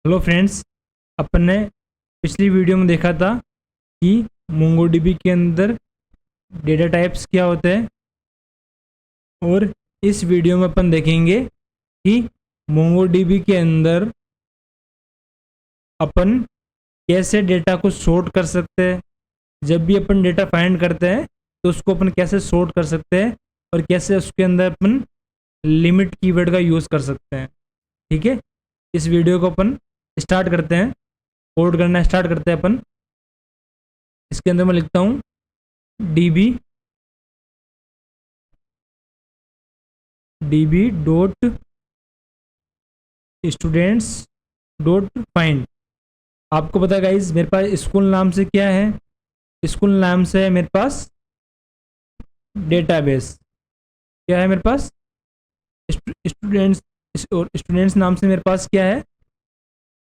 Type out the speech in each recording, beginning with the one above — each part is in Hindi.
हेलो फ्रेंड्स, अपन ने पिछली वीडियो में देखा था कि मोंगोडीबी के अंदर डेटा टाइप्स क्या होते हैं। और इस वीडियो में अपन देखेंगे कि मोंगोडीबी के अंदर अपन कैसे डेटा को सॉर्ट कर सकते हैं। जब भी अपन डेटा फाइंड करते हैं तो उसको अपन कैसे सॉर्ट कर सकते हैं और कैसे उसके अंदर अपन लिमिट कीवर्ड का यूज़ कर सकते हैं। ठीक है, इस वीडियो को अपन स्टार्ट करते हैं, कोड करना स्टार्ट करते हैं अपन। इसके अंदर मैं लिखता हूँ D B dot students dot find. आपको पता है गाइज, मेरे पास स्कूल नाम से क्या है, स्कूल नाम से है मेरे पास डेटाबेस। क्या है मेरे पास स्टूडेंट्स, और स्टूडेंट्स नाम से मेरे पास क्या है,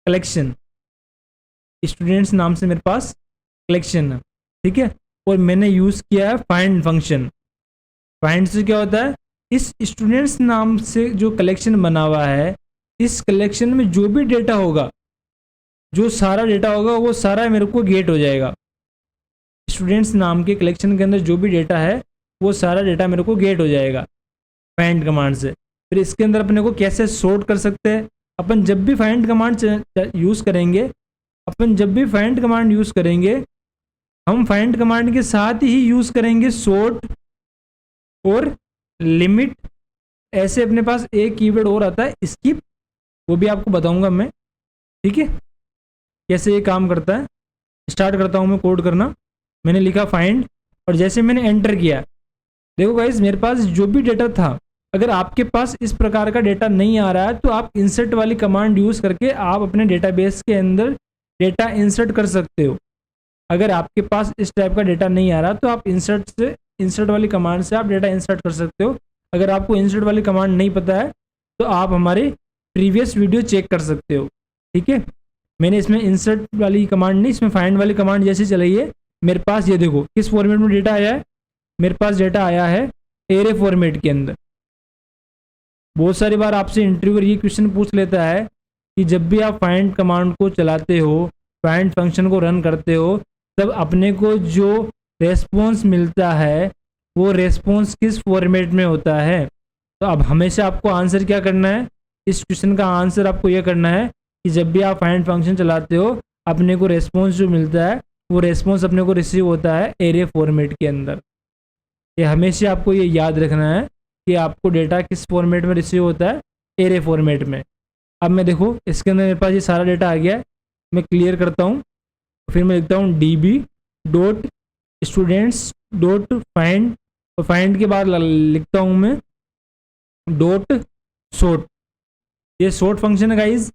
कलेक्शन। स्टूडेंट्स नाम से मेरे पास कलेक्शन है। ठीक है, और मैंने यूज़ किया है फाइंड फंक्शन। फाइंड से क्या होता है, इस स्टूडेंट्स नाम से जो कलेक्शन बना हुआ है, इस कलेक्शन में जो भी डेटा होगा, जो सारा डेटा होगा वो सारा मेरे को गेट हो जाएगा। स्टूडेंट्स नाम के कलेक्शन के अंदर जो भी डेटा है वो सारा डेटा मेरे को गेट हो जाएगा फाइंड कमांड से। फिर इसके अंदर अपने को कैसे सॉर्ट कर सकते हैं, अपन जब भी फाइंड कमांड यूज़ करेंगे, हम फाइंड कमांड के साथ ही यूज़ करेंगे सॉर्ट और लिमिट। ऐसे अपने पास एक कीवर्ड और आता है स्किप, वो भी आपको बताऊंगा मैं। ठीक है, कैसे ये काम करता है। स्टार्ट करता हूँ मैं कोड करना। मैंने लिखा फाइंड, और जैसे मैंने एंटर किया, देखो गाइज मेरे पास जो भी डेटा था, अगर आपके पास इस प्रकार का डेटा नहीं आ रहा है तो आप इंसर्ट वाली कमांड यूज़ करके आप अपने डेटाबेस के अंदर डेटा इंसर्ट कर सकते हो। अगर आपके पास इस टाइप का डेटा नहीं आ रहा तो आप इंसर्ट वाली कमांड से आप डेटा इंसर्ट कर सकते हो। अगर आपको इंसर्ट वाली कमांड नहीं पता है तो आप हमारे प्रीवियस वीडियो चेक कर सकते हो। ठीक है, मैंने इसमें इंसर्ट वाली कमांड नहीं, इसमें फाइंड वाली कमांड जैसे चलाई है। मेरे पास ये देखो किस फॉर्मेट में डेटा आया है, मेरे पास डेटा आया है एरे फॉर्मेट के अंदर। बहुत सारी बार आपसे इंटरव्यूअर ये क्वेश्चन पूछ लेता है कि जब भी आप फाइंड कमांड को चलाते हो, फाइंड फंक्शन को रन करते हो, तब अपने को जो रेस्पॉन्स मिलता है वो रेस्पॉन्स किस फॉर्मेट में होता है। तो अब हमेशा आपको आंसर क्या करना है, इस क्वेश्चन का आंसर आपको यह करना है कि जब भी आप फाइंड फंक्शन चलाते हो, अपने को रेस्पॉन्स जो मिलता है वो रेस्पॉन्स अपने को रिसीव होता है एरे फॉर्मेट के अंदर। ये हमेशा आपको ये याद रखना है कि आपको डेटा किस फॉर्मेट में रिसीव होता है, एरे फॉर्मेट में। अब मैं देखो इसके अंदर मेरे पास ये सारा डेटा आ गया है, मैं क्लियर करता हूँ। फिर मैं लिखता हूँ D dot students dot find, और फाइंड के बाद लिखता हूँ मैं डॉट सॉर्ट। ये सॉर्ट फंक्शन है गाइज,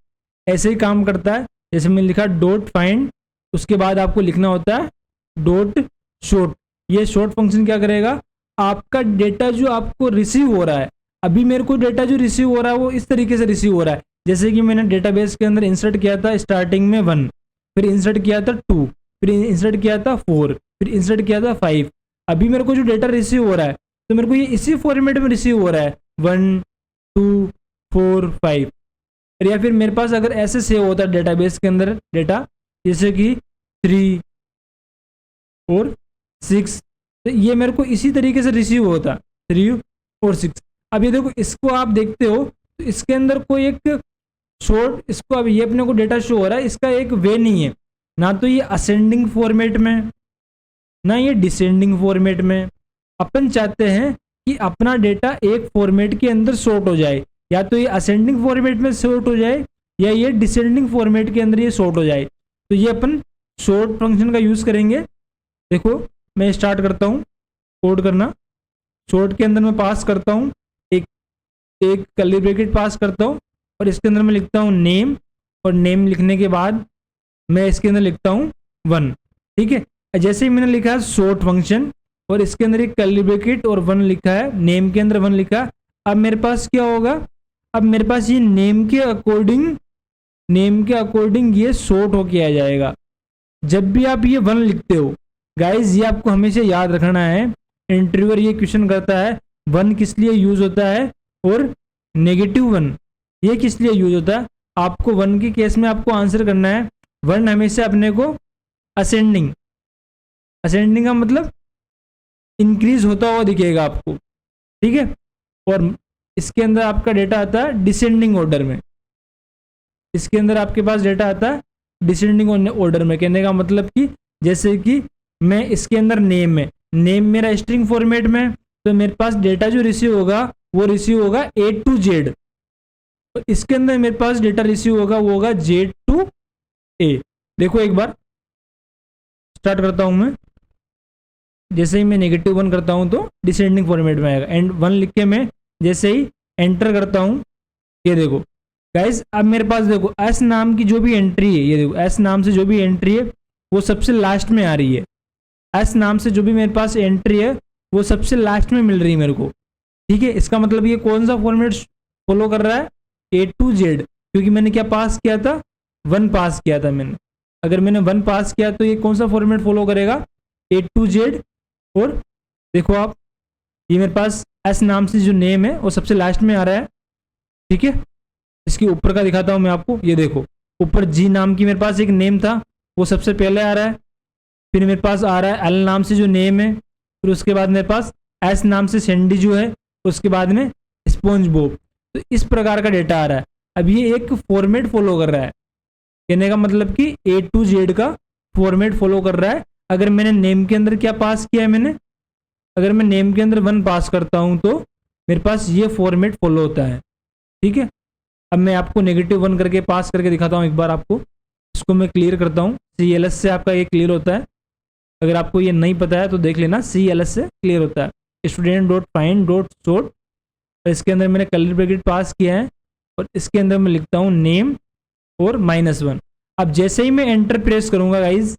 ऐसे ही काम करता है। जैसे मैंने लिखा डॉट फाइंड, उसके बाद आपको लिखना होता है डॉट सॉर्ट। ये सॉर्ट फंक्शन क्या करेगा, आपका डेटा जो आपको रिसीव हो रहा है, अभी मेरे को डेटा जो रिसीव हो रहा है वो इस तरीके से रिसीव हो रहा है। जैसे कि मैंने डेटाबेस के अंदर इंसर्ट किया था स्टार्टिंग में 1, फिर इंसर्ट किया था 2, फिर इंसर्ट किया था 4, फिर इंसर्ट किया था 5। अभी मेरे को जो डेटा रिसीव हो रहा है तो मेरे को ये इसी फॉर्मेट में रिसीव हो रहा है 1 2 4 5। या फिर मेरे पास अगर ऐसे सेव होता है डेटाबेस के अंदर डेटा, जैसे कि 3 और 6, तो ये मेरे को इसी तरीके से रिसीव होता 3 और 6। अब ये देखो, इसको आप देखते हो तो इसके अंदर कोई एक शॉर्ट, इसको अब ये अपने को डेटा शो हो रहा है, इसका एक वे नहीं है, ना तो ये असेंडिंग फॉर्मेट में ना ये डिसेंडिंग फॉर्मेट में। अपन चाहते हैं कि अपना डेटा एक फॉर्मेट के अंदर सॉर्ट हो जाए, या तो ये असेंडिंग फॉर्मेट में सॉर्ट हो जाए या ये डिसेंडिंग फॉर्मेट के अंदर ये सॉर्ट हो जाए। तो ये अपन सॉर्ट फंक्शन का यूज़ करेंगे। देखो मैं स्टार्ट करता हूँ कोड करना। सॉर्ट के अंदर मैं पास करता हूँ एक कर्ली ब्रैकेट पास करता हूँ, और इसके अंदर मैं लिखता हूँ नेम, और नेम लिखने के बाद मैं इसके अंदर लिखता हूँ 1। ठीक है, जैसे ही मैंने लिखा है सॉर्ट फंक्शन, और इसके अंदर एक कर्ली ब्रैकेट और 1 लिखा है, नेम के अंदर 1 लिखा है। अब मेरे पास क्या होगा, अब मेरे पास ये नेम के अकॉर्डिंग ये सॉर्ट होके आ जाएगा। जब भी आप ये 1 लिखते हो गाइज, ये आपको हमेशा याद रखना है। इंटरव्यूअर ये क्वेश्चन करता है 1 किस लिए यूज होता है और -1 ये किस लिए यूज होता है। आपको 1 के केस में आपको आंसर करना है 1 हमेशा अपने को असेंडिंग, असेंडिंग का मतलब इंक्रीज होता हुआ दिखेगा आपको, ठीक है। और इसके अंदर आपका डेटा आता है डिसेंडिंग ऑर्डर में, इसके अंदर आपके पास डेटा आता है डिसेंडिंग ऑर्डर में। कहने का मतलब कि जैसे कि मैं इसके अंदर नेम मेरा स्ट्रिंग फॉर्मेट में, तो मेरे पास डेटा जो रिसीव होगा वो रिसीव होगा A to Z, तो इसके अंदर मेरे पास डेटा रिसीव होगा वो होगा Z to A। देखो एक बार स्टार्ट करता हूं मैं, जैसे ही मैं -1 करता हूं तो डिसेंडिंग फॉर्मेट में आएगा, एंड 1 लिख के मैं जैसे ही एंटर करता हूं, ये देखो गाइस अब मेरे पास देखो एस नाम की जो भी एंट्री है, ये देखो एस नाम से जो भी एंट्री है वो सबसे लास्ट में आ रही है, एस नाम से जो भी मेरे पास एंट्री है वो सबसे लास्ट में मिल रही है मेरे को, ठीक है। इसका मतलब ये कौन सा फॉर्मेट फॉलो कर रहा है, A to Z, क्योंकि मैंने क्या पास किया था 1 पास किया था मैंने। अगर मैंने 1 पास किया तो ये कौन सा फॉर्मेट फॉलो करेगा, A to Z। और देखो आप ये मेरे पास एस नाम से जो नेम है वो सबसे लास्ट में आ रहा है, ठीक है। इसके ऊपर का दिखाता हूं मैं आपको, ये देखो ऊपर जी नाम की मेरे पास एक नेम था वो सबसे पहले आ रहा है, फिर मेरे पास आ रहा है एल नाम से जो नेम है, फिर उसके बाद मेरे पास एस नाम से सैंडी जो है, उसके बाद में स्पॉन्ज बॉब। तो इस प्रकार का डेटा आ रहा है। अब ये एक फॉर्मेट फॉलो कर रहा है, कहने का मतलब कि A to Z का फॉर्मेट फॉलो कर रहा है। अगर मैंने नेम के अंदर क्या पास किया है मैंने, अगर मैं नेम के अंदर 1 पास करता हूं तो मेरे पास ये फॉर्मेट फॉलो होता है, ठीक है। अब मैं आपको -1 करके पास करके दिखाता हूं एक बार आपको, इसको मैं क्लियर करता हूं, CLS से आपका ये क्लियर होता है। अगर आपको ये नहीं पता है तो देख लेना, CLS से क्लियर होता है। Student dot find dot sort, इसके अंदर मैंने कर्ली ब्रैकेट पास किया है और इसके अंदर मैं लिखता हूँ नेम और -1। अब जैसे ही मैं एंटर प्रेस करूंगा गाइज,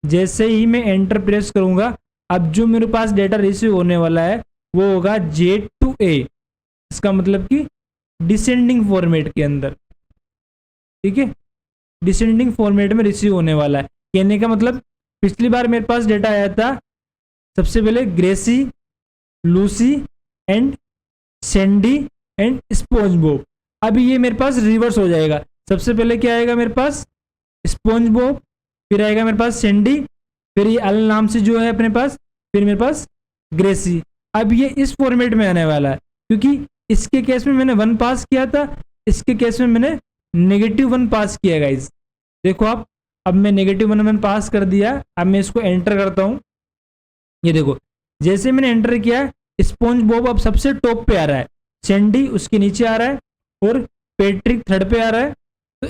जैसे ही मैं एंटर प्रेस करूंगा, अब जो मेरे पास डेटा रिसीव होने वाला है वो होगा Z to A, इसका मतलब कि डिसेंडिंग फॉर्मेट के अंदर, ठीक है, डिसेंडिंग फॉर्मेट में रिसीव होने वाला है। कहने का मतलब पिछली बार मेरे पास डेटा आया था सबसे पहले Gracie, Lucy and Sandy and SpongeBob. अभी ये मेरे पास रिवर्स हो जाएगा, सबसे पहले क्या आएगा मेरे पास स्पॉन्ज बॉब, फिर आएगा मेरे पास सैंडी, फिर ये एल नाम से जो है अपने पास, फिर मेरे पास ग्रेसी। अब ये इस फॉर्मेट में आने वाला है, क्योंकि इसके केस में मैंने 1 पास किया था, इसके केस में मैंने -1 पास किया गाइज। देखो आप, अब मैं -1 मैंने पास कर दिया। अब मैं इसको एंटर करता हूं, ये देखो जैसे मैंने एंटर किया स्पॉन्ज बॉब अब सबसे टॉप पे आ रहा है, सैंडी उसके नीचे आ रहा है और पैट्रिक थर्ड पे आ रहा है। तो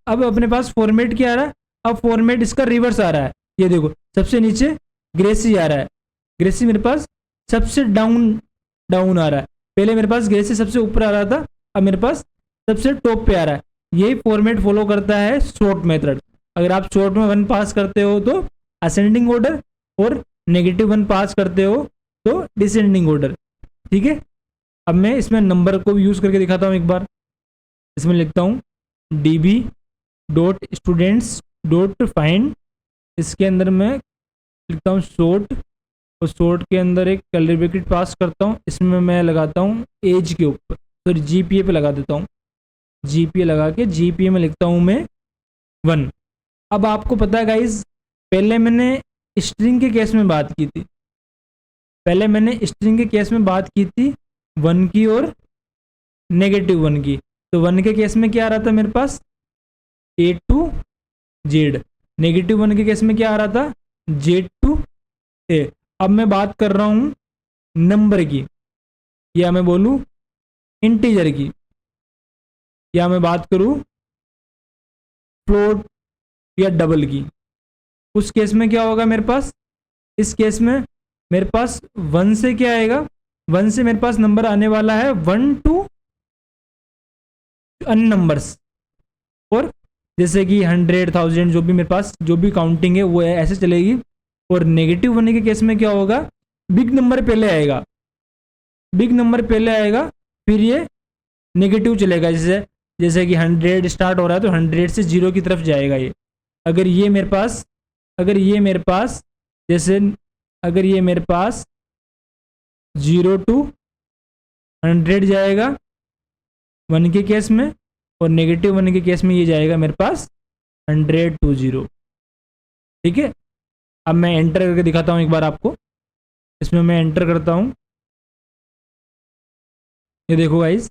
अब अपने पास फॉर्मेट क्या आ रहा है, अब फॉर्मेट इसका रिवर्स आ रहा है। ये देखो सबसे नीचे ग्रेसी आ रहा है, ग्रेसी मेरे पास सबसे डाउन आ रहा है। पहले मेरे पास ग्रेसी सबसे ऊपर आ रहा था, अब मेरे पास सबसे टॉप पे आ रहा है। यही फॉर्मेट फॉलो करता है सॉर्ट मेथड। अगर आप सॉर्ट में 1 पास करते हो तो असेंडिंग ऑर्डर, और -1 पास करते हो तो डिसेंडिंग ऑर्डर, ठीक है। अब मैं इसमें नंबर को भी यूज़ करके दिखाता हूँ एक बार। इसमें लिखता हूँ db dot students dot find, इसके अंदर मैं लिखता हूँ सॉर्ट, और सॉर्ट के अंदर एक कर्ली ब्रैकेट पास करता हूँ, इसमें मैं लगाता हूँ एज के ऊपर, तो GPA पे लगा देता हूँ, GPA लगा के GPA में लिखता हूँ मैं 1। अब आपको पता है गाइज, पहले मैंने स्ट्रिंग के केस में बात की थी, पहले मैंने स्ट्रिंग के केस में बात की थी 1 की और -1 की। तो 1 के केस में क्या आ रहा था मेरे पास A to Z, -1 के केस में क्या आ रहा था Z to A। अब मैं बात कर रहा हूँ नंबर की, या मैं बोलूँ इंटीजर की, या मैं बात करूँ फ्लोट या डबल की। उस केस में क्या होगा मेरे पास, इस केस में मेरे पास 1 से क्या आएगा, 1 से मेरे पास नंबर आने वाला है 1 to अन्य नंबर्स, और जैसे कि 100, 1000 जो भी मेरे पास जो भी काउंटिंग है वो ऐसे चलेगी। और -1 के केस में क्या होगा, बिग नंबर पहले आएगा, बिग नंबर पहले आएगा, फिर ये नेगेटिव चलेगा। जैसे कि 100 स्टार्ट हो रहा है तो 100 से 0 की तरफ जाएगा ये। अगर ये मेरे पास जैसे अगर ये मेरे पास 0 to 100 जाएगा 1 के केस में, और -1 के केस में ये जाएगा मेरे पास 100 to 0। ठीक है, अब मैं एंटर करके दिखाता हूँ एक बार आपको। इसमें मैं एंटर करता हूँ, ये देखो गाइस,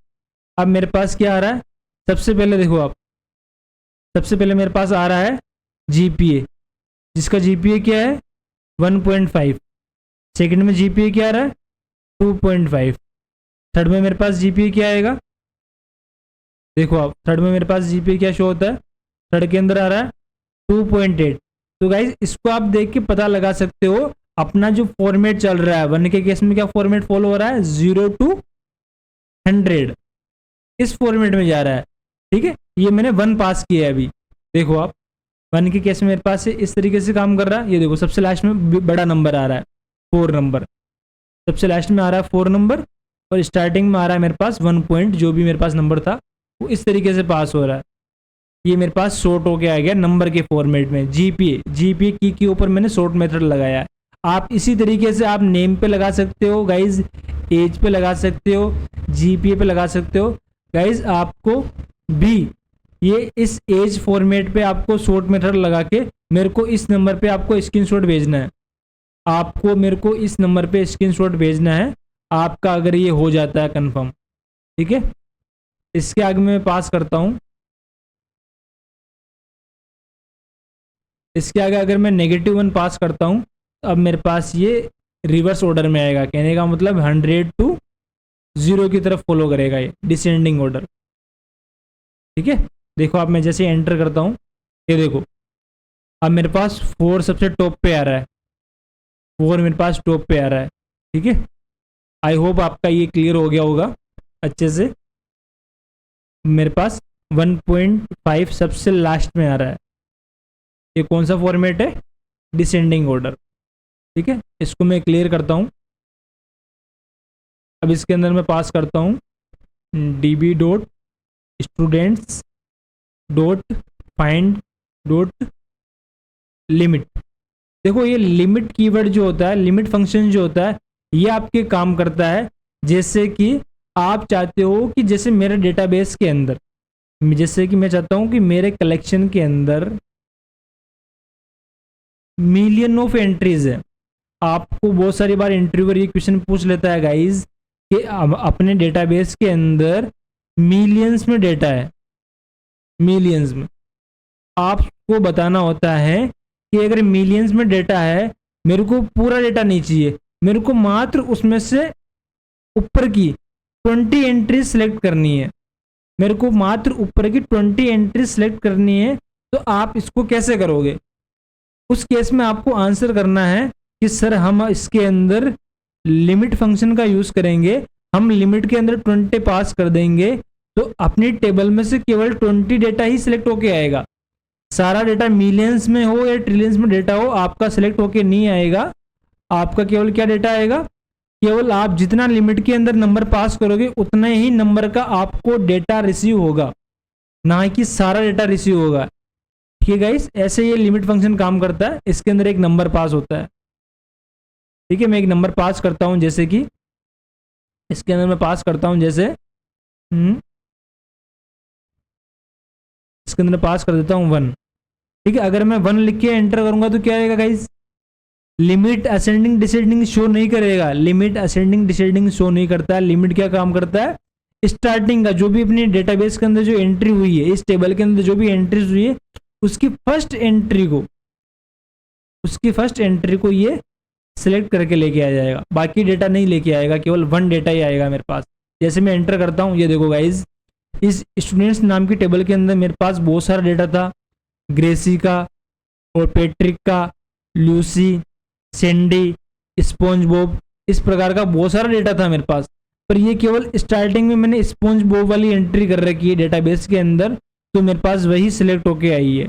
अब मेरे पास क्या आ रहा है। सबसे पहले देखो आप, सबसे पहले मेरे पास आ रहा है GPA, जिसका GPA क्या है 1.5। सेकंड में GPA क्या आ रहा है 2.5। थर्ड में मेरे पास GPA क्या आएगा, देखो आप, थर्ड में मेरे पास GPA क्या शो होता है, थर्ड के अंदर आ रहा है 2.8। तो गाइज इसको आप देख के पता लगा सकते हो अपना जो फॉर्मेट चल रहा है। 1 के केस में क्या फॉर्मेट फॉलो हो रहा है, 0 to 100, इस फॉर्मेट में जा रहा है। ठीक है, ये मैंने 1 पास किया है अभी। देखो आप, 1 के केस में मेरे पास इस तरीके से काम कर रहा है। ये देखो सबसे लास्ट में बड़ा नंबर आ रहा है 4 नंबर, सबसे लास्ट में आ रहा है 4 नंबर, और स्टार्टिंग में आ रहा है मेरे पास 1 पॉइंट, जो भी मेरे पास नंबर था वो इस तरीके से पास हो रहा है। ये मेरे पास शॉर्ट होके आ गया नंबर के फॉर्मेट में। जीपीए की के ऊपर मैंने शॉर्ट मेथड लगाया है। आप इसी तरीके से आप नेम पे लगा सकते हो गाइज, एज पे लगा सकते हो, जीपीए पे लगा सकते हो गाइज। आपको भी ये इस एज फॉर्मेट पे आपको शॉर्ट मेथड लगा के मेरे को इस नंबर पे आपको स्क्रीनशॉट भेजना है। आपको मेरे को इस नंबर पे स्क्रीनशॉट भेजना है आपका, अगर ये हो जाता है कंफर्म। ठीक है, इसके आगे मैं पास करता हूँ। इसके आगे अगर मैं -1 पास करता हूँ तो अब मेरे पास ये रिवर्स ऑर्डर में आएगा। कहने का मतलब 100 to 0 की तरफ फॉलो करेगा, ये डिसेंडिंग ऑर्डर। ठीक है, देखो अब मैं जैसे एंटर करता हूँ, ये देखो अब मेरे पास 4 सबसे टॉप पे आ रहा है, 4 मेरे पास टॉप पे आ रहा है। ठीक है, आई होप आपका ये क्लियर हो गया होगा अच्छे से। मेरे पास 1.5 सबसे लास्ट में आ रहा है। ये कौन सा फॉर्मेट है, डिसेंडिंग ऑर्डर। ठीक है, इसको मैं क्लियर करता हूँ। अब इसके अंदर मैं पास करता हूँ db.students.find.limit। देखो ये लिमिट कीवर्ड जो होता है, लिमिट फंक्शन जो होता है, ये आपके काम करता है। जैसे कि आप चाहते हो कि जैसे मेरे डेटाबेस के अंदर, जैसे कि मैं चाहता हूँ कि मेरे कलेक्शन के अंदर मिलियन ऑफ एंट्रीज है। आपको बहुत सारी बार इंटरव्यूअर ये क्वेश्चन पूछ लेता है गाइज कि अपने डेटाबेस के अंदर मिलियंस में डेटा है, मिलियंस में। आपको बताना होता है कि अगर मिलियंस में डेटा है, मेरे को पूरा डेटा नहीं चाहिए, मेरे को मात्र उसमें से ऊपर की 20 एंट्रीज सेलेक्ट करनी है। मेरे को मात्र ऊपर की 20 एंट्रीज सेलेक्ट करनी है। तो आप इसको कैसे करोगे? उस केस में आपको आंसर करना है कि सर हम इसके अंदर लिमिट फंक्शन का यूज करेंगे। हम लिमिट के अंदर 20 पास कर देंगे तो अपनी टेबल में से केवल 20 डेटा ही सिलेक्ट होके आएगा। सारा डेटा मिलियंस में हो या ट्रिलियंस में डेटा हो, आपका सिलेक्ट होके नहीं आएगा। आपका केवल क्या डेटा आएगा, केवल आप जितना लिमिट के अंदर नंबर पास करोगे उतना ही नंबर का आपको डेटा रिसीव होगा, ना कि सारा डेटा रिसीव होगा। ठीक है गाइस, ऐसे ये लिमिट फंक्शन काम करता है। इसके अंदर एक नंबर पास होता है। ठीक है, मैं एक नंबर पास करता हूं, जैसे कि इसके अंदर मैं पास करता हूं, जैसे इसके अंदर पास कर देता हूं 1। ठीक है, अगर मैं 1 लिख के एंटर करूंगा तो क्या आएगा guys, limit ascending descending show नहीं करेगा। लिमिट असेंडिंग डिसेंडिंग शो नहीं करता है। लिमिट क्या काम करता है, स्टार्टिंग का जो भी अपनी डेटाबेस के अंदर जो एंट्री हुई है, इस टेबल के अंदर जो भी एंट्रीज हुई है, उसकी फर्स्ट एंट्री को ये सिलेक्ट करके लेके आ जाएगा। बाकी डेटा नहीं लेके आएगा, केवल 1 डेटा ही आएगा मेरे पास। जैसे मैं एंटर करता हूँ, ये देखो गाइज, इस स्टूडेंट्स नाम की टेबल के अंदर मेरे पास बहुत सारा डेटा था, ग्रेसी का और पैट्रिक का, लूसी, सैंडी, स्पॉन्ज बॉब, इस प्रकार का बहुत सारा डेटा था मेरे पास। पर ये केवल स्टार्टिंग में मैंने स्पॉन्ज बॉब वाली एंट्री कर रखी है डेटाबेस के अंदर, तो मेरे पास वही सिलेक्ट होके आई है।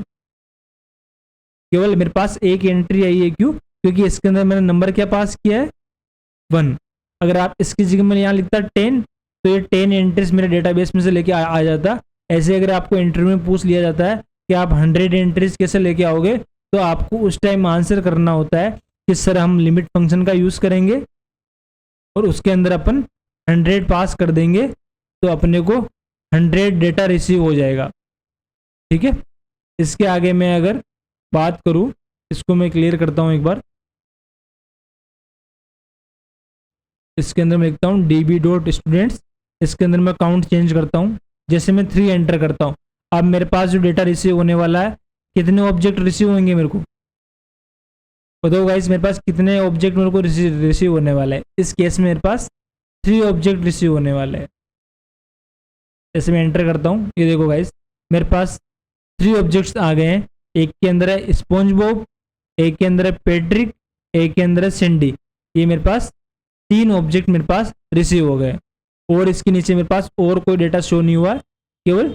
केवल मेरे पास एक एंट्री आई है, क्यों? क्योंकि इसके अंदर मैंने नंबर क्या पास किया है, 1। अगर आप इसकी जगह में यहाँ लिखता 10 तो ये 10 एंट्रीज मेरे डेटाबेस में से लेके आ जाता। ऐसे अगर आपको इंटरव्यू में पूछ लिया जाता है कि आप 100 एंट्रीज कैसे लेके आओगे, तो आपको उस टाइम आंसर करना होता है कि सर हम लिमिट फंक्शन का यूज करेंगे और उसके अंदर अपन 100 पास कर देंगे तो अपने को 100 डेटा रिसीव हो जाएगा। ठीक है, इसके आगे मैं अगर बात करूं, इसको मैं क्लियर करता हूं एक बार। इसके अंदर मैं लिखता हूँ db डॉट स्टूडेंट्स, इसके अंदर मैं काउंट चेंज करता हूँ। जैसे मैं 3 एंटर करता हूँ, अब मेरे पास जो डेटा रिसीव होने वाला है, कितने ऑब्जेक्ट रिसीव होंगे मेरे को बताओ गाइस, मेरे पास कितने ऑब्जेक्ट मेरे को रिसीव होने वाला है। इस केस में मेरे पास 3 ऑब्जेक्ट रिसीव होने वाले हैं। जैसे मैं एंटर करता हूँ, ये देखो गाइस, मेरे पास 3 ऑब्जेक्ट्स आ गए हैं। एक के अंदर है स्पॉन्ज बॉब, एक के अंदर है पैट्रिक, एक के अंदर है सिंडी। ये मेरे पास 3 ऑब्जेक्ट मेरे पास रिसीव हो गए, और इसके नीचे मेरे पास और कोई डेटा शो नहीं हुआ, केवल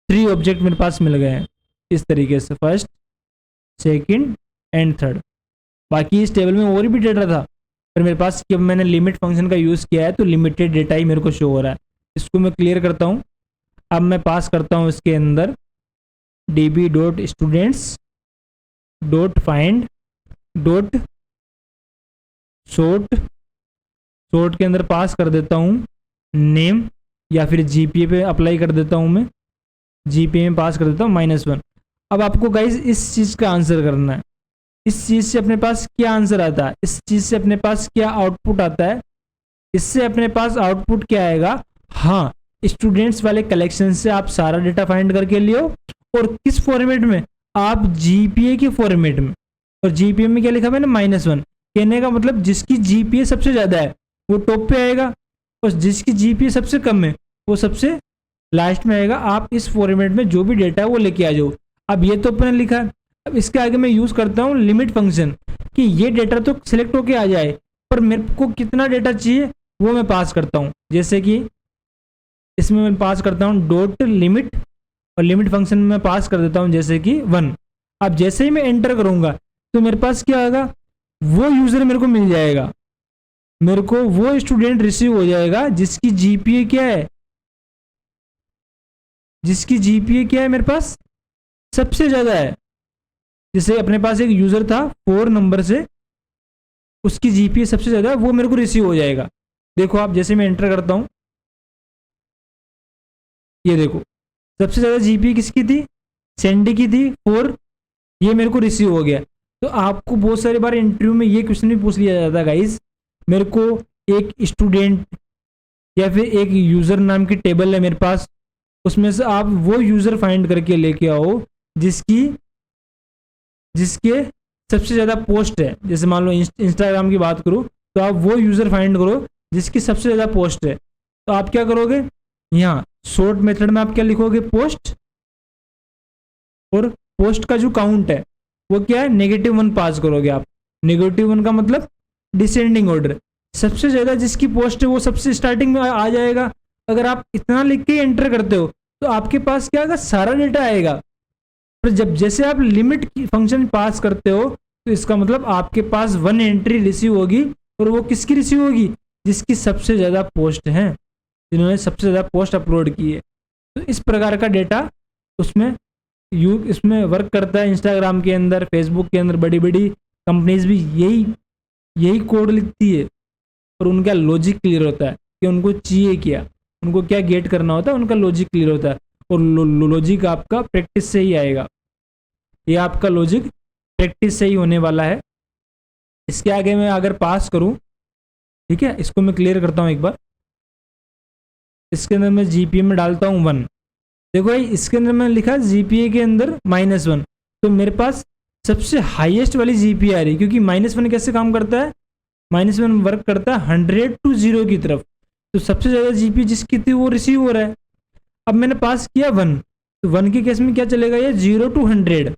3 ऑब्जेक्ट मेरे पास मिल गए हैं। इस तरीके से फर्स्ट, सेकंड एंड थर्ड। बाकी इस टेबल में और भी डेटा था, पर मेरे पास जब मैंने लिमिट फंक्शन का यूज़ किया है तो लिमिटेड डेटा ही मेरे को शो हो रहा है। इसको मैं क्लियर करता हूँ। अब मैं पास करता हूँ इसके अंदर db dot students dot find dot short, short के अंदर पास कर देता हूँ नेम, या फिर जीपीए पे अप्लाई कर देता हूँ। मैं जीपीए में पास कर देता हूँ -1। अब आपको गाइज इस चीज़ का आंसर करना है। इस चीज़ से अपने पास क्या आंसर आता है, इस चीज़ से अपने पास क्या आउटपुट आता है, इससे अपने पास आउटपुट क्या आएगा। हाँ, स्टूडेंट्स वाले कलेक्शन से आप सारा डेटा फाइंड करके लियो, और किस फॉर्मेट में, आप जीपीए के फॉर्मेट में। और जीपीए में क्या लिखा मैंने -1, कहने का मतलब जिसकी जीपीए सबसे ज़्यादा है वो टॉप पे आएगा, और जिसकी जीपीए सबसे कम है वो सबसे लास्ट में आएगा। आप इस फॉर्मेट में जो भी डेटा है वो लेके आ जाओ। अब ये तो अपने लिखा है। अब इसके आगे मैं यूज़ करता हूँ लिमिट फंक्शन, कि ये डेटा तो सिलेक्ट होके आ जाए, पर मेरे को कितना डेटा चाहिए वो मैं पास करता हूँ। जैसे कि इसमें मैं पास करता हूँ डॉट लिमिट, और लिमिट फंक्शन में मैं पास कर देता हूँ जैसे कि 1। अब जैसे ही मैं एंटर करूँगा तो मेरे पास क्या आएगा, वो यूज़र मेरे को मिल जाएगा, मेरे को वो स्टूडेंट रिसीव हो जाएगा जिसकी जीपीए क्या है, जिसकी जीपीए क्या है मेरे पास सबसे ज़्यादा है। जैसे अपने पास एक यूज़र था 4 नंबर से, उसकी जीपीए सबसे ज़्यादा है, वो मेरे को रिसीव हो जाएगा। देखो आप, जैसे मैं एंटर करता हूँ, ये देखो सबसे ज़्यादा जीपीए किसकी थी, सैंडी की थी 4, ये मेरे को रिसीव हो गया। तो आपको बहुत सारी बार इंटरव्यू में ये क्वेश्चन भी पूछ लिया जाता है गाइस, मेरे को एक स्टूडेंट या फिर एक यूज़र नाम की टेबल है मेरे पास, उसमें से आप वो यूज़र फाइंड करके लेके आओ जिसके सबसे ज़्यादा पोस्ट है। जैसे मान लो इंस्टाग्राम की बात करूँ, तो आप वो यूज़र फाइंड करो जिसकी सबसे ज़्यादा पोस्ट है। तो आप क्या करोगे, यहाँ शॉर्ट मेथड में आप क्या लिखोगे, पोस्ट, और पोस्ट का जो काउंट है वो क्या है, -1 पास करोगे आप। -1 का मतलब डिसेंडिंग ऑर्डर, सबसे ज़्यादा जिसकी पोस्ट है वो सबसे स्टार्टिंग में आ जाएगा। अगर आप इतना लिख के एंटर करते हो तो आपके पास क्या आएगा, सारा डेटा आएगा। पर जब जैसे आप लिमिट फंक्शन पास करते हो तो इसका मतलब आपके पास 1 एंट्री रिसीव होगी, और वो किसकी रिसीव होगी, जिसकी सबसे ज़्यादा पोस्ट है, जिन्होंने सबसे ज़्यादा पोस्ट अपलोड की है। तो इस प्रकार का डेटा उसमें इसमें वर्क करता है। इंस्टाग्राम के अंदर, फेसबुक के अंदर बड़ी बड़ी कंपनीज भी यही कोड लिखती है, और उनका लॉजिक क्लियर होता है कि उनको चाहिए क्या, उनको क्या गेट करना होता है, उनका लॉजिक क्लियर होता है। और लॉजिक आपका प्रैक्टिस से ही आएगा, ये आपका लॉजिक प्रैक्टिस से ही होने वाला है। इसके आगे मैं अगर पास करूं, ठीक है, इसको मैं क्लियर करता हूं एक बार। इसके अंदर मैं जीपीए में डालता हूं 1। देखो भाई, इसके अंदर मैंने लिखा जीपीए के अंदर -1, तो मेरे पास सबसे हाईएस्ट वाली जीपीए आ रही, क्योंकि -1 कैसे काम करता है, -1 वर्क करता है 100 to 0 की तरफ। तो सबसे ज़्यादा जीपीए जिसकी थी वो रिसीव हो रहा है। अब मैंने पास किया 1, तो 1 के केस में क्या चलेगा, ये 0 to 100,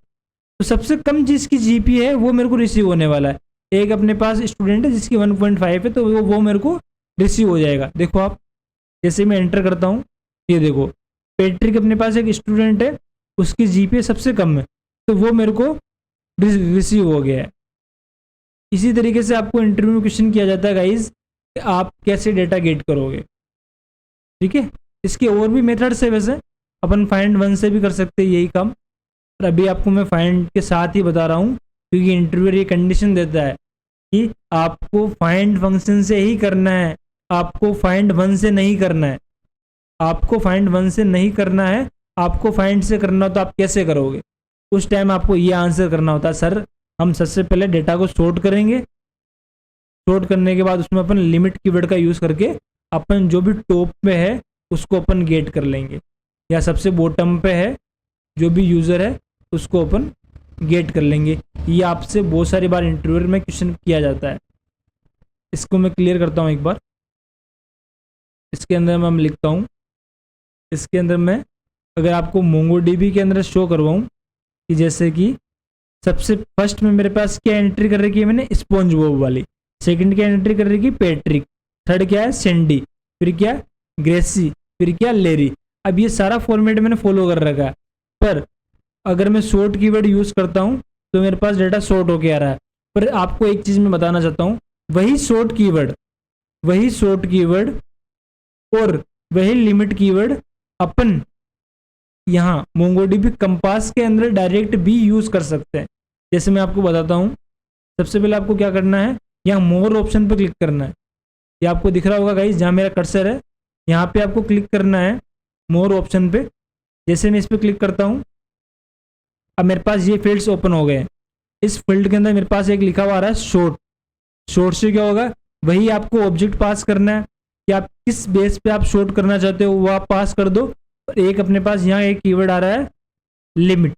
तो सबसे कम जिसकी जीपीए है वो मेरे को रिसीव होने वाला है। एक अपने पास स्टूडेंट है जिसकी 1.5 है, तो वो मेरे को रिसीव हो जाएगा। देखो आप, जैसे मैं एंटर करता हूँ, ये देखो पैट्रिक अपने पास एक स्टूडेंट है, उसकी जीपीए सबसे कम है, तो वो मेरे को रिसीव हो गया है। इसी तरीके से आपको इंटरव्यू में क्वेश्चन किया जाता है गाइज, कि आप कैसे डेटा गेट करोगे। ठीक है, इसके और भी मेथड्स है, वैसे अपन फाइंड 1 से भी कर सकते हैं यही काम, पर अभी आपको मैं फाइंड के साथ ही बता रहा हूँ, क्योंकि इंटरव्यूअर ये कंडीशन देता है कि आपको फाइंड फंक्शन से ही करना है, आपको फाइंड 1 से नहीं करना है। आपको फाइंड वन से नहीं करना है, आपको फाइंड से करना हो तो आप कैसे करोगे? उस टाइम आपको ये आंसर करना होता है, सर हम सबसे पहले डेटा को सॉर्ट करेंगे, सॉर्ट करने के बाद उसमें अपन लिमिट कीवर्ड का यूज़ करके अपन जो भी टॉप पे है उसको अपन गेट कर लेंगे, या सबसे बॉटम पे है जो भी यूज़र है उसको अपन गेट कर लेंगे। ये आपसे बहुत सारी बार इंटरव्यू में क्वेश्चन किया जाता है। इसको मैं क्लियर करता हूँ एक बार। इसके अंदर मैं लिखता हूँ, इसके अंदर मैं अगर आपको मोंगोडीबी के अंदर शो करवाऊँ कि जैसे कि सबसे फर्स्ट में मेरे पास क्या एंट्री कर रखी है मैंने, स्पॉन्ज बॉब वाली। सेकंड क्या एंट्री कर रखी है, पैट्रिक। थर्ड क्या है, सैंडी। फिर क्या, ग्रेसी। फिर क्या, लेरी। अब ये सारा फॉर्मेट मैंने फॉलो कर रखा है, पर अगर मैं शॉर्ट कीवर्ड यूज करता हूँ तो मेरे पास डेटा शॉर्ट होके आ रहा है। पर आपको एक चीज मैं बताना चाहता हूँ, वही शॉर्ट कीवर्ड और वही लिमिट कीवर्ड अपन यहाँ मोंगोडीबी कंपास के अंदर डायरेक्ट भी यूज कर सकते हैं। जैसे मैं आपको बताता हूँ, सबसे पहले आपको क्या करना है, यहाँ मोर ऑप्शन पे क्लिक करना है। ये आपको दिख रहा होगा गाइस, जहाँ मेरा कर्सर है यहाँ पे आपको क्लिक करना है मोर ऑप्शन पे। जैसे मैं इस पर क्लिक करता हूँ, अब मेरे पास ये फील्ड्स ओपन हो गए हैं। इस फील्ड के अंदर मेरे पास एक लिखा हुआ आ रहा है शॉर्ट। शॉर्ट से क्या होगा, वही आपको ऑब्जेक्ट पास करना है कि आप किस बेस पे आप शॉर्ट करना चाहते हो वो आप पास कर दो। और एक अपने पास यहाँ एक कीवर्ड आ रहा है लिमिट।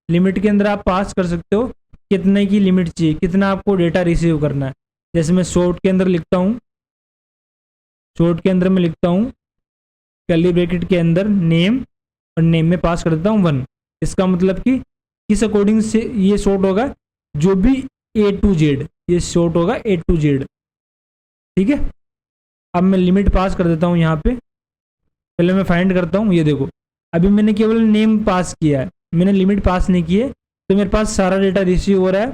लिमिट के अंदर आप पास कर सकते हो कितने की लिमिट चाहिए, कितना आपको डेटा रिसीव करना है। जैसे मैं शॉर्ट के अंदर लिखता हूँ, शॉर्ट के अंदर मैं लिखता हूँ कर्ली ब्रैकेट के अंदर नेम, और नेम में पास कर देता हूँ 1। इसका मतलब कि किस अकॉर्डिंग से ये शॉर्ट होगा, जो भी A to Z, ये शॉर्ट होगा A to Z। ठीक है, अब मैं लिमिट पास कर देता हूँ यहाँ पे। पहले मैं फाइंड करता हूँ, ये देखो अभी मैंने केवल नेम पास किया है, मैंने लिमिट पास नहीं की है, तो मेरे पास सारा डेटा रिसीव हो रहा है।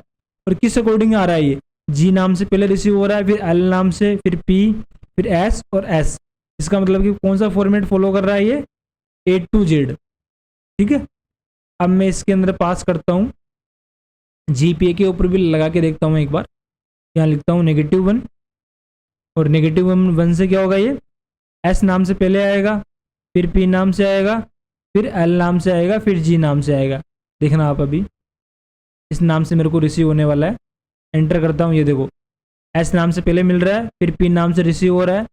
और किस अकॉर्डिंग आ रहा है, ये जी नाम से पहले रिसीव हो रहा है, फिर एल नाम से, फिर पी, फिर एस और एस। इसका मतलब कि कौन सा फॉर्मेट फॉलो कर रहा है ये, A to Z। ठीक है, अब मैं इसके अंदर पास करता हूँ, GPA के ऊपर भी लगा के देखता हूँ एक बार। यहाँ लिखता हूँ -1, और -1 से क्या होगा, ये S नाम से पहले आएगा, फिर P नाम से आएगा, फिर L नाम से आएगा, फिर G नाम से आएगा। देखना आप अभी इस नाम से मेरे को रिसीव होने वाला है। एंटर करता हूँ, ये देखो S नाम से पहले मिल रहा है, फिर P नाम से रिसीव हो रहा है,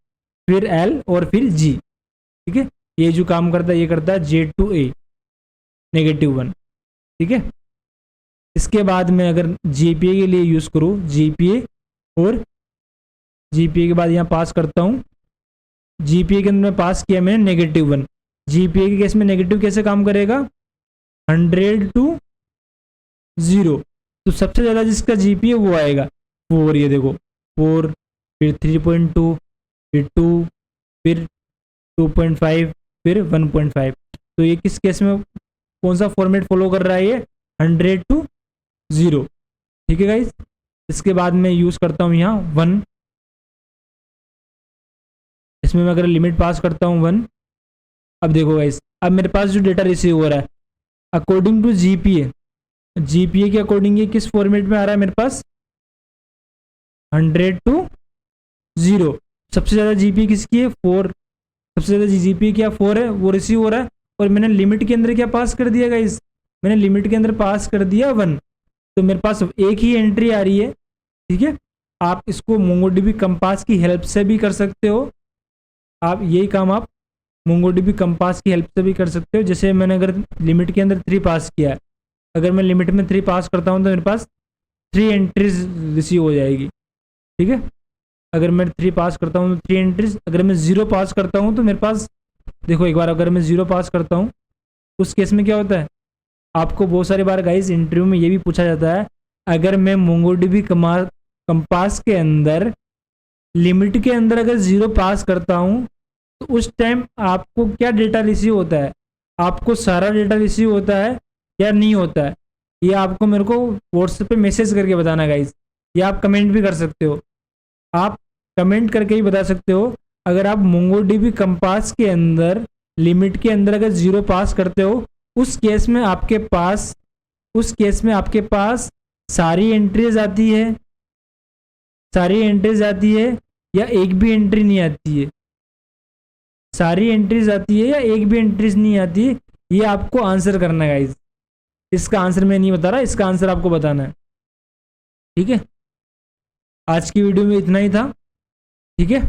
फिर L और फिर G। ठीक है, ये जो काम करता है ये करता है J to A -1। ठीक है, इसके बाद मैं अगर GPA के लिए यूज़ करूँ, GPA, और GPA के बाद यहाँ पास करता हूँ। GPA के अंदर में पास किया मैंने -1। GPA के केस में नेगेटिव कैसे काम करेगा, 100 to 0। तो सबसे ज़्यादा जिसका GPA वो आएगा 4। ये देखो 4, फिर 3.2, फिर 2, फिर 2.5, फिर 1.5। तो ये किस केस में कौन सा फॉर्मेट फॉलो कर रहा है, ये 100 to 0। ठीक है गाइस, इसके बाद मैं यूज़ करता हूँ यहाँ 1। इसमें मैं अगर लिमिट पास करता हूँ 1, अब देखो गाइस, अब मेरे पास जो डेटा रिसीव हो रहा है अकॉर्डिंग टू GPA के अकॉर्डिंग ये किस फॉर्मेट में आ रहा है मेरे पास, 100 to 0। सबसे ज़्यादा GPA किसकी है, 4। सबसे ज़्यादा GPA क्या 4 है, वो रिसीव हो रहा है। और मैंने लिमिट के अंदर क्या पास कर दिया गाइस, मैंने लिमिट के अंदर पास कर दिया 1। तो मेरे पास एक ही एंट्री आ रही है। ठीक है, आप इसको मोंगोडीबी कंपास की हेल्प से भी कर सकते हो। आप यही काम आप मोंगोडीबी कंपास की हेल्प से भी कर सकते हो। जैसे मैंने अगर लिमिट के अंदर 3 पास किया है, अगर मैं लिमिट में 3 पास करता हूँ तो मेरे पास 3 एंट्रीज रिसीव हो जाएगी। ठीक है, अगर मैं 3 पास करता हूँ तो 3 एंट्रीज। अगर मैं 0 पास करता हूँ तो मेरे पास देखो एक बार, अगर मैं 0 पास करता हूँ उस केस में क्या होता है, आपको बहुत सारी बार गाइस इंटरव्यू में ये भी पूछा जाता है, अगर मैं मोंगोडीबी कंपास के अंदर लिमिट के अंदर अगर 0 पास करता हूँ तो उस टाइम आपको क्या डेटा रिसीव होता है, आपको सारा डेटा रिसीव होता है या नहीं होता है, ये आपको मेरे को व्हाट्सएप पे मैसेज करके बताना गाइस, या आप कमेंट भी कर सकते हो। आप कमेंट करके ही बता सकते हो, अगर आप मोंगोडीबी कंपास के अंदर लिमिट के अंदर अगर 0 पास करते हो उस केस में आपके पास सारी एंट्रीज आती है, या एक भी एंट्री नहीं आती है। सारी एंट्रीज आती है या एक भी एंट्रीज नहीं आती, ये आपको आंसर करना है गाइस। इसका आंसर मैं नहीं बता रहा, इसका आंसर आपको बताना है। ठीक है, आज की वीडियो में इतना ही था। ठीक है।